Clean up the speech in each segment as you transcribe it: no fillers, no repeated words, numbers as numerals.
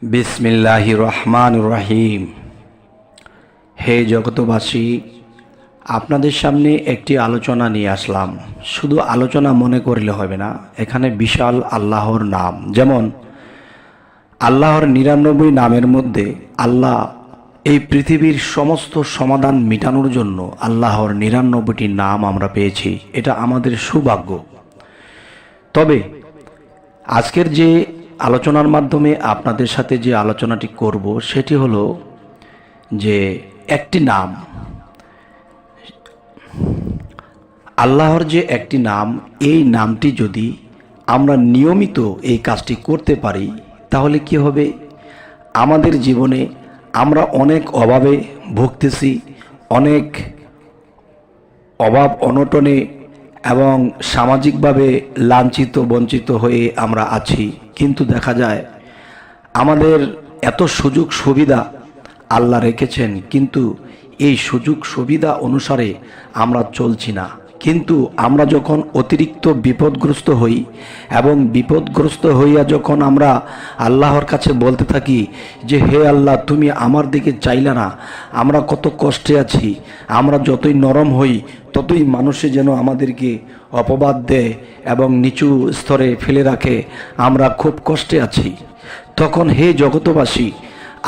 বিসমিল্লাহির রহমানির রহিম। হে জগতবাসী, আপনাদের সামনে একটি আলোচনা নিয়ে আসলাম। শুধু আলোচনা মনে করলে হবে না, এখানে বিশাল আল্লাহর নাম, যেমন আল্লাহর ৯৯ নামের মধ্যে আল্লাহ এই পৃথিবীর সমস্ত সমাধান মেটানোর জন্য আল্লাহর ৯৯টি নাম আমরা পেয়েছি। এটা আমাদের সৌভাগ্য। তবে আজকের যে আলোচনার মাধ্যমে আপনাদের সাথে যে আলোচনাটি করব সেটি হলো যে একটি নাম, আল্লাহর যে একটি নাম, এই নামটি যদি আমরা নিয়মিত এই কাজটি করতে পারি তাহলে কি হবে? আমাদের জীবনে আমরা অনেক অভাবে ভুগতেছি, অনেক অভাব অনটনে এবং সামাজিকভাবে লাঞ্ছিত বঞ্চিত হয়ে আমরা আছি। কিন্তু দেখা যায় আমাদের এত সুযোগ সুবিধা আল্লাহ রেখেছেন, কিন্তু এই সুযোগ সুবিধা অনুসারে আমরা চলছি না। কিন্তু আমরা যখন অতিরিক্ত বিপদগ্রস্ত হই এবং বিপদগ্রস্ত হইয়া যখন আমরা আল্লাহর কাছে বলতে থাকি যে হে আল্লাহ, তুমি আমার দিকে চাইলে না, আমরা কত কষ্টে আছি, আমরা যতই নরম হই ততই মানুষে যেন আমাদেরকে অপবাদ দেয় এবং নিচু স্তরে ফেলে রাখে, আমরা খুব কষ্টে আছি। তখন হে জগতবাসী,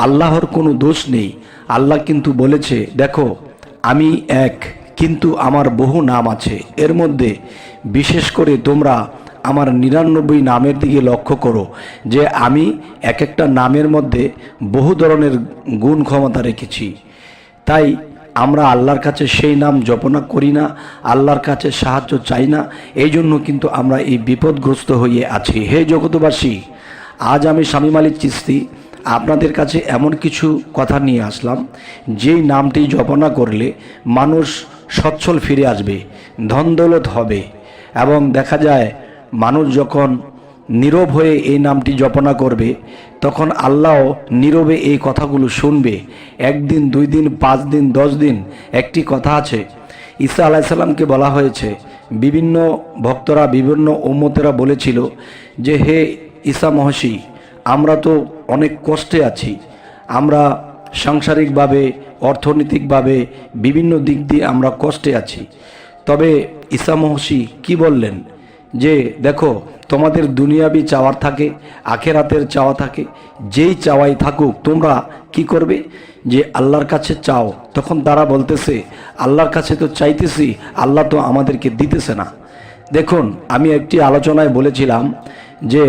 আল্লাহর কোনো দোষ নেই। আল্লাহ কিন্তু বলেছে, দেখো আমি এক, কিন্তু আমার বহু নাম আছে। এর মধ্যে বিশেষ করে তোমরা আমার ৯৯ নামের দিকে লক্ষ্য করো যে আমি এক একটা নামের মধ্যে বহু ধরনের গুণ ক্ষমতা রেখেছি। তাই আমরা আল্লাহর কাছে সেই নাম জপনা করি না, আল্লাহর কাছে সাহায্য চাই না, এই জন্য কিন্তু আমরা এই বিপদগ্রস্ত হয়ে আছি। হে জগতবাসী, আজ আমি শামীম আলী চিশতি আপনাদের কাছে এমন কিছু কথা নিয়ে আসলাম, যেই নামটি জপনা করলে মানুষ সচ্ছল ফিরে আসবে, ধন দৌলত হবে। এবং দেখা যায় মানুষ যখন নীরব হয়ে এই নামটি জপনা করবে তখন আল্লাহও নীরবে এই কথাগুলো শুনবে। একদিন, ২ দিন, ৫ দিন, ১০ দিন। একটি কথা আছে, ঈসা আলাইসাল্লামকে বলা হয়েছে, বিভিন্ন ভক্তরা, বিভিন্ন উম্মতেরা বলেছিল যে হে ঈসা মহসী, আমরা তো অনেক কষ্টে আছি, আমরা সাংসারিকভাবে, অর্থনৈতিকভাবে বিভিন্ন দিক দিয়ে আমরা কষ্টে আছি। তবে ঈসা মহসী কি বললেন যে দেখো, তোমাদের দুনিয়াবি চাওয়ার থাকে, আখেরাতের চাওয়া থাকে, যেই চাওয়াই থাকুক তোমরা কি করবে? যে আল্লাহর কাছে চাও। তখন তারা বলতেছে, আল্লাহর কাছে তো চাইতেছি, আল্লাহ তো আমাদেরকে দিতেছে না। দেখুন, আমি একটি আলোচনায় বলেছিলাম যে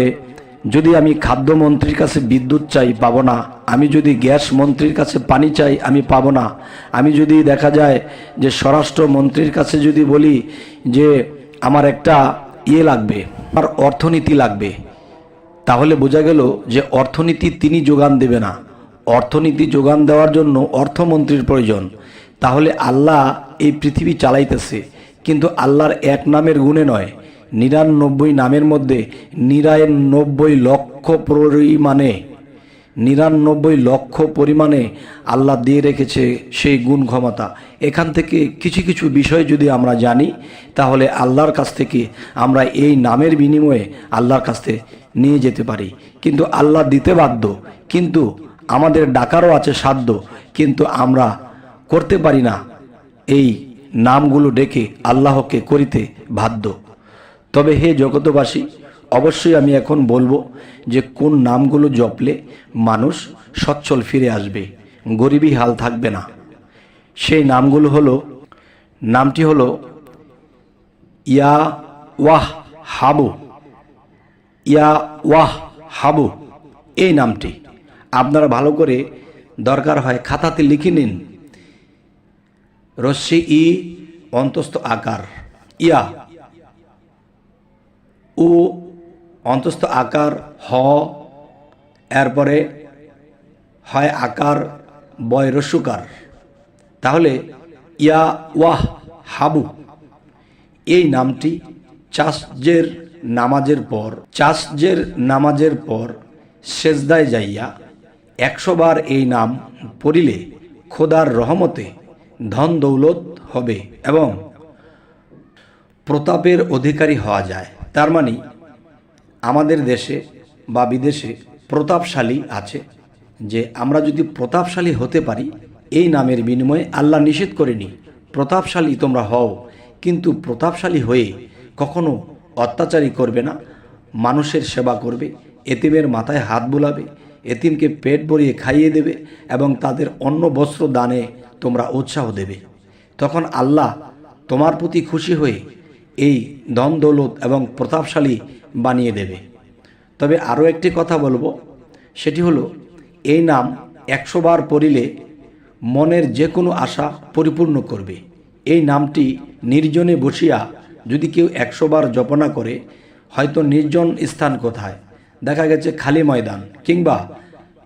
যদি আমি খাদ্যমন্ত্রীর কাছে বিদ্যুৎ চাই, পাবো না। আমি যদি গ্যাস মন্ত্রীর কাছে পানি চাই, আমি পাবো না। আমি যদি দেখা যায় যে স্বরাষ্ট্র মন্ত্রীর কাছে যদি বলি যে আমার একটা লাগবে, আমার অর্থনীতি লাগবে, তাহলে বোঝা গেল যে অর্থনীতি তিনি যোগান দেবে না। অর্থনীতি যোগান দেওয়ার জন্য অর্থমন্ত্রীর প্রয়োজন। তাহলে আল্লাহ এই পৃথিবী চালাইতেছে, কিন্তু আল্লাহর এক নামের গুণে নয়, ৯৯ নামের মধ্যে ৯৯ লক্ষ পরিমাণে, ৯৯ লক্ষ পরিমাণে আল্লাহ দিয়ে রেখেছে সেই গুণ ক্ষমতা। এখান থেকে কিছু কিছু বিষয় যদি আমরা জানি তাহলে আল্লাহর কাছ থেকে আমরা এই নামের বিনিময়ে আল্লাহর কাছ থেকে নিয়ে যেতে পারি। কিন্তু আল্লাহ দিতে বাধ্য, কিন্তু আমাদের ডাকারও আছে সাধ্য, কিন্তু আমরা করতে পারি না। এই নামগুলো ডেকে আল্লাহকে করিতে বাধ্য। তবে হে জগতবাসী, অবশ্যই আমি এখন বলবো যে কোন নামগুলো জপলে মানুষ সচ্ছল ফিরে আসবে, গরিবী হাল থাকবে না। সেই নামগুলো হলো, নামটি হলো ইয়া ওয়াহ হাবু। ইয়া ওয়াহ হাবু, এই নামটি আপনারা ভালো করে দরকার হয় খাতাতে লিখে নিন। রস্যি ই অন্তস্থ আকার, ইয়া ও অন্তস্থ আকার হ, এরপরে হয় আকার বয় রস্যকার। তাহলে ইয়া ওয়াহ হাবু, এই নামটি চাষজের নামাজের পর সেজদায় যাইয়া ১০০ বার এই নাম পড়িলে খোদার রহমতে ধন দৌলত হবে এবং প্রতাপের অধিকারী হওয়া যায়। তার মানে আমাদের দেশে বা বিদেশে প্রতাপশালী আছে, যে আমরা যদি প্রতাপশালী হতে পারি, এই নামের বিনিময়ে আল্লাহ নিষেধ করেনি প্রতাপশালী তোমরা হও, কিন্তু প্রতাপশালী হয়ে কখনো অত্যাচারী করবে না, মানুষের সেবা করবে, এতিমের মাথায় হাত বুলাবে, এতিমকে পেট ভরিয়ে খাইয়ে দেবে এবং তাদের অন্ন বস্ত্র দানে তোমরা উৎসাহ দেবে। তখন আল্লাহ তোমার প্রতি খুশি হয়ে এই ধন দৌলত এবং প্রতাপশালী বানিয়ে দেবে। তবে আরও একটি কথা বলবো, সেটি হলো এই নাম 100 বার পড়িলে মনের যে কোনো আশা পরিপূর্ণ করবে। এই নামটি নির্জনে বসিয়া যদি কেউ 100 বার জপনা করে, হয়তো নির্জন স্থান কোথায়, দেখা গেছে খালি ময়দান কিংবা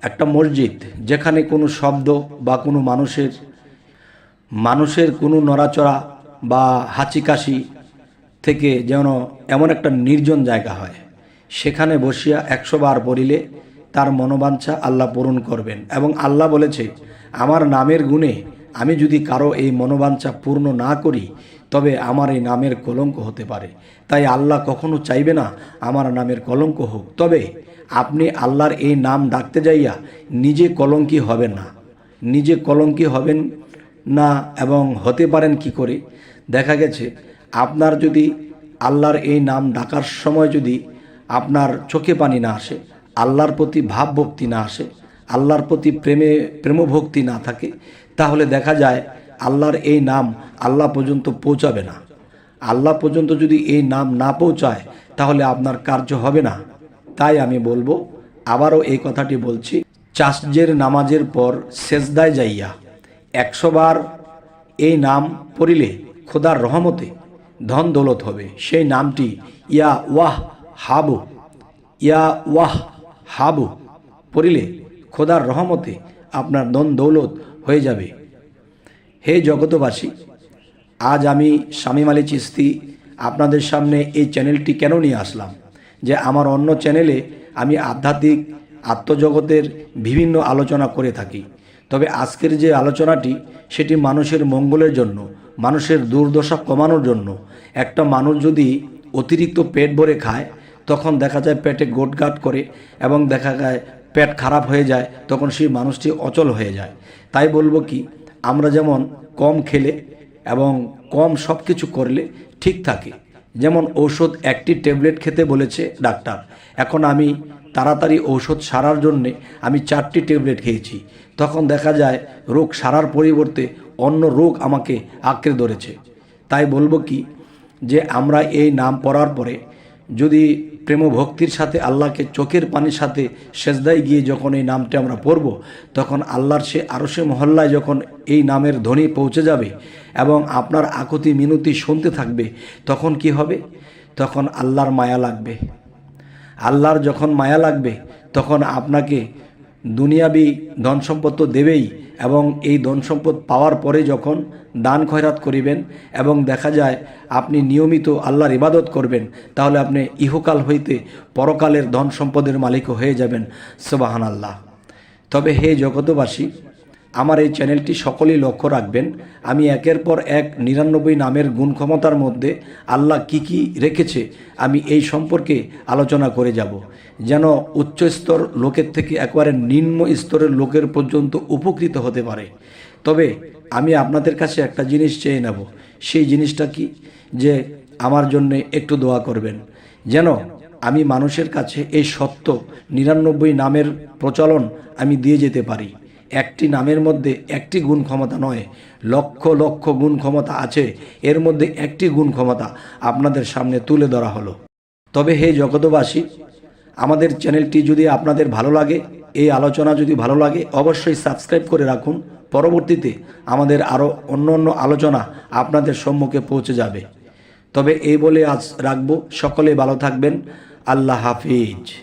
একটা মসজিদ, যেখানে কোনো শব্দ বা কোনো মানুষের কোনো নড়াচড়া বা হাঁচি কাশি থেকে যেন এমন একটা নির্জন জায়গা হয়, সেখানে বসিয়া 100 বার পড়িলে তার মনোবাঞ্ছা আল্লাহ পূরণ করবেন। এবং আল্লাহ বলেছে, আমার নামের গুণে আমি যদি কারো এই মনোবাঞ্ছা পূর্ণ না করি, তবে আমার এই নামের কলঙ্ক হতে পারে। তাই আল্লাহ কখনো চাইবে না আমার নামের কলঙ্ক হোক। তবে আপনি আল্লাহর এই নাম ডাকতে যাইয়া নিজে কলঙ্কি হবেন না, নিজে কলঙ্কি হবেন না। এবং হতে পারেন কি করে, দেখা গেছে আপনার যদি আল্লাহর এই নাম ডাকার সময় যদি আপনার চোখে পানি না আসে, আল্লাহর প্রতি ভাব ভক্তি না আসে, আল্লাহর প্রতি প্রেমভক্তি না থাকে, তাহলে দেখা যায় আল্লাহর এই নাম আল্লাহ পর্যন্ত পৌঁছাবে না। আল্লাহ পর্যন্ত যদি এই নাম না পৌঁছায়, তাহলে আপনার কার্য হবে না। তাই আমি বলবো, আবারও এই কথাটি বলছি, চাষজের নামাজের পর সেজদায় যাইয়া 100 বার এই নাম পড়িলে খোদার রহমতে ধন দৌলত হবে। সেই নামটি ইয়া ওয়াহ হাবু, ইয়া ওয়াহ হাবু পড়িলে খোদার রহমতে আপনার ধন দৌলত হয়ে যাবে। হে জগতবাসী, আজ আমি শামীম আলী চিশতি আপনাদের সামনে এই চ্যানেলটি কেন নিয়ে আসলাম, যে আমার অন্য চ্যানেলে আমি আধ্যাত্মিক আত্মজগতের বিভিন্ন আলোচনা করে থাকি। তবে আজকের যে আলোচনাটি, সেটি মানুষের মঙ্গলের জন্য, মানুষের দুর্দশা কমানোর জন্য। একটা মানুষ যদি অতিরিক্ত পেট ভরে খায়, তখন দেখা যায় পেটে গোটগাট করে এবং দেখা যায় পেট খারাপ হয়ে যায়, তখন সেই মানুষটি অচল হয়ে যায়। তাই বলবো কি, আমরা যেমন কম খেলে এবং কম সব কিছু করলে ঠিক থাকে। যেমন ঔষধ একটি ট্যাবলেট খেতে বলেছে ডাক্তার, এখন আমি তাড়াতাড়ি ঔষধ সারার জন্যে আমি 4টি ট্যাবলেট খেয়েছি, তখন দেখা যায় রোগ সারার পরিবর্তে অন্য রোগ আমাকে আঁকড়ে ধরেছে। তাই বলবো কি, যে আমরা এই নাম পড়ার পরে যদি প্রেম ভক্তির সাথে আল্লাহকে চোখের পানির সাথে সেজদায় গিয়ে যখন এই নামটি আমরা পড়ব, তখন আল্লাহর সে আরশে মহল্লায় যখন এই নামের ধ্বনি পৌঁছে যাবে এবং আপনার আকুতি মিনতি শুনতে থাকবে, তখন কি হবে, তখন আল্লাহর মায়া লাগবে। আল্লাহর যখন মায়া লাগবে, তখন আপনাকে দুনিয়াবি ধন সম্পদ তো দেবেই, এবং এই ধন সম্পদ পাওয়ার পরে যখন দান খয়রাত করিবেন এবং দেখা যায় আপনি নিয়মিত আল্লাহর ইবাদত করবেন, তাহলে আপনি ইহকাল হইতে পরকালের ধন সম্পদের মালিক হয়ে যাবেন। সুবহানাল্লাহ। তবে হে জগতবাসী, আমার এই চ্যানেলটি সকলেই লক্ষ্য রাখবেন। আমি একের পর এক 99 নামের গুণ ক্ষমতার মধ্যে আল্লাহ কি রেখেছে, আমি এই সম্পর্কে আলোচনা করে যাব, যেন উচ্চ স্তর লোকের থেকে একেবারে নিম্ন স্তরের লোকের পর্যন্ত উপকৃত হতে পারে। তবে আমি আপনাদের কাছে একটা জিনিস চেয়ে নেব, সেই জিনিসটা কি, যে আমার জন্যে একটু দোয়া করবেন, যেন আমি মানুষের কাছে এই সত্য 99 নামের প্রচলন আমি দিয়ে যেতে পারি। একটি নামের মধ্যে একটি গুণ ক্ষমতা নয়, লক্ষ লক্ষ গুণ ক্ষমতা আছে, এর মধ্যে একটি গুণ ক্ষমতা আপনাদের সামনে তুলে ধরা হলো। তবে হে জগতবাসী, আমাদের চ্যানেলটি যদি আপনাদের ভালো লাগে, এই আলোচনা যদি ভালো লাগে, অবশ্যই সাবস্ক্রাইব করে রাখুন। পরবর্তীতে আমাদের আরও অন্য আলোচনা আপনাদের সম্মুখে পৌঁছে যাবে। তবে এই বলে আজ রাখবো, সকলে ভালো থাকবেন। আল্লাহ হাফিজ।